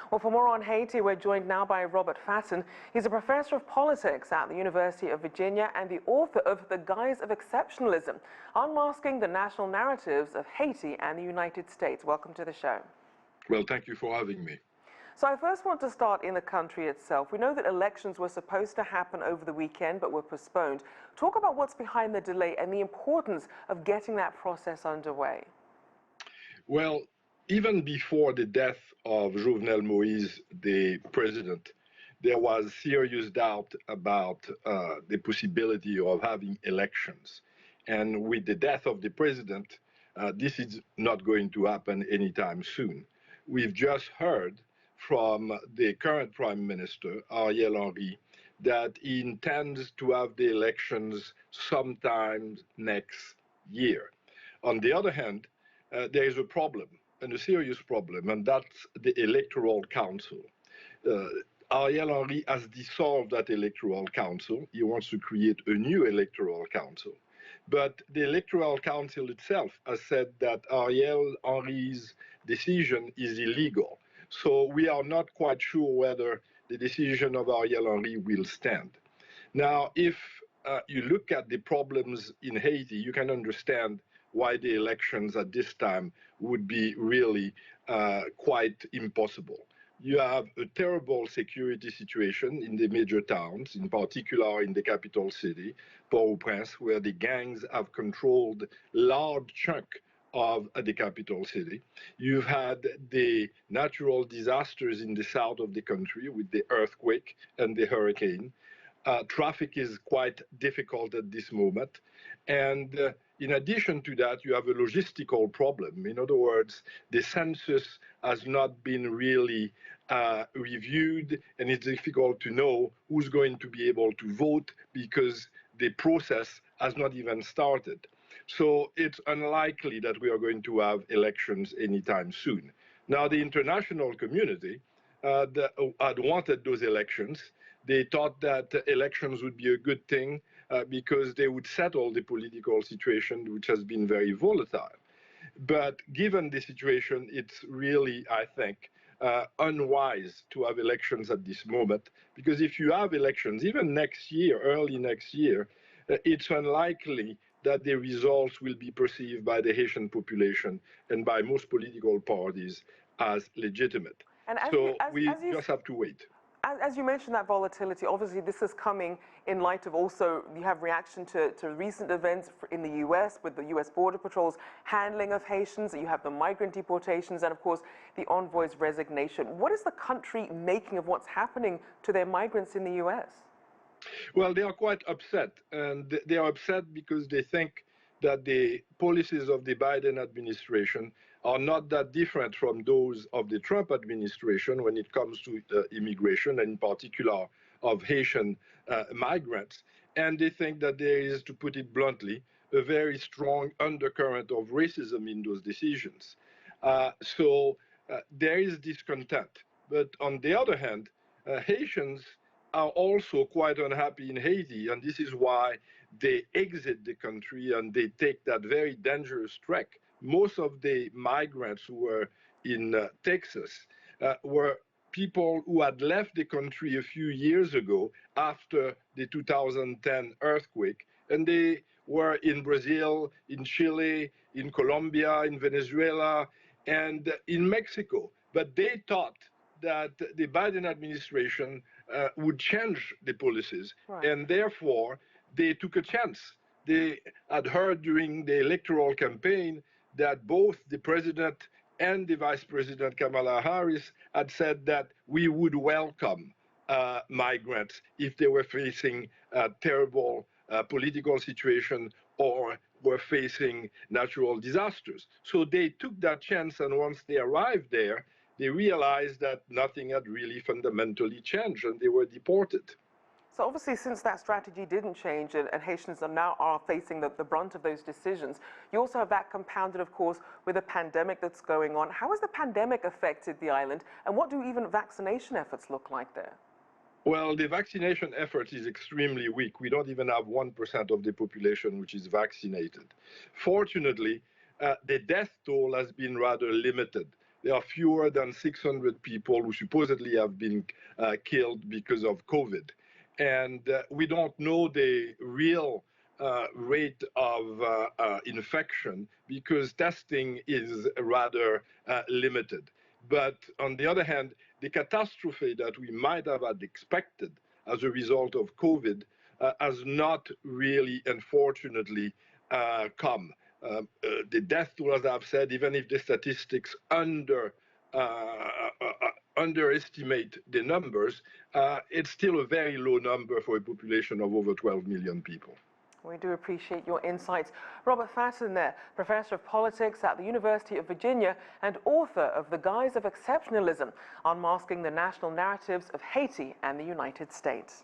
Well, for more on Haiti, we're joined now by Robert Fatton. He's a professor of politics at the University of Virginia and the author of The Guise of Exceptionalism, Unmasking the National Narratives of Haiti and the United States. Welcome to the show. Well, thank you for having me. So I first want to start in the country itself. We know that elections were supposed to happen over the weekend, but were postponed. Talk about what's behind the delay and the importance of getting that process underway. Well, even before the death of Jovenel Moïse, the president, there was serious doubt about the possibility of having elections. And with the death of the president, this is not going to happen anytime soon. We've just heard from the current Prime Minister, Ariel Henry, that he intends to have the elections sometime next year. On the other hand, there is a problem, and a serious problem, and that's the Electoral Council. Ariel Henry has dissolved that Electoral Council. He wants to create a new Electoral Council. But the Electoral Council itself has said that Ariel Henry's decision is illegal. So we are not quite sure whether the decision of Ariel Henry will stand. Now, if you look at the problems in Haiti, you can understand why the elections at this time would be really quite impossible. You have a terrible security situation in the major towns, in particular in the capital city, Port-au-Prince, where the gangs have controlled large chunk of the capital city. You've had the natural disasters in the south of the country with the earthquake and the hurricane. Traffic is quite difficult at this moment. And in addition to that, you have a logistical problem. In other words, the census has not been really reviewed, and it's difficult to know who's going to be able to vote because the process has not even started. So it's unlikely that we are going to have elections anytime soon. Now, the international community had wanted those elections. They thought that elections would be a good thing because they would settle the political situation, which has been very volatile. But given the situation, it's really, I think, unwise to have elections at this moment, because if you have elections, even next year, early next year, it's unlikely that the results will be perceived by the Haitian population and by most political parties as legitimate. And we just have to wait. As you mentioned, that volatility, obviously this is coming in light of also, you have reaction to recent events in the US with the US Border Patrol's handling of Haitians, you have the migrant deportations, and of course the envoy's resignation. What is the country making of what's happening to their migrants in the US? Well, they are quite upset, and they are upset because they think that the policies of the Biden administration are not that different from those of the Trump administration when it comes to immigration, and in particular of Haitian migrants. And they think that there is, to put it bluntly, a very strong undercurrent of racism in those decisions. So there is discontent. But on the other hand, Haitians are also quite unhappy in Haiti, and this is why they exit the country and they take that very dangerous trek. Most of the migrants who were in Texas were people who had left the country a few years ago after the 2010 earthquake, and they were in Brazil, in Chile, in Colombia, in Venezuela, and in Mexico. But they thought that the Biden administration would change the policies, right, and therefore they took a chance. They had heard during the electoral campaign that both the president and the Vice President Kamala Harris had said that we would welcome migrants if they were facing a terrible political situation or were facing natural disasters. So they took that chance, and once they arrived there, they realized that nothing had really fundamentally changed, and they were deported. So obviously, since that strategy didn't change and Haitians are now facing the brunt of those decisions, you also have that compounded, of course, with a pandemic that's going on. How has the pandemic affected the island, and what do even vaccination efforts look like there? Well, the vaccination effort is extremely weak. We don't even have 1% of the population which is vaccinated. Fortunately, the death toll has been rather limited. there are fewer than 600 people who supposedly have been killed because of COVID. And we don't know the real rate of infection because testing is rather limited. But on the other hand, the catastrophe that we might have had expected as a result of COVID has not really, unfortunately, come. The death toll, as I've said, even if the statistics underestimate the numbers, it's still a very low number for a population of over 12 million people. We do appreciate your insights. Robert Fatton there, Professor of Politics at the University of Virginia and author of The Guise of Exceptionalism, Unmasking the National Narratives of Haiti and the United States.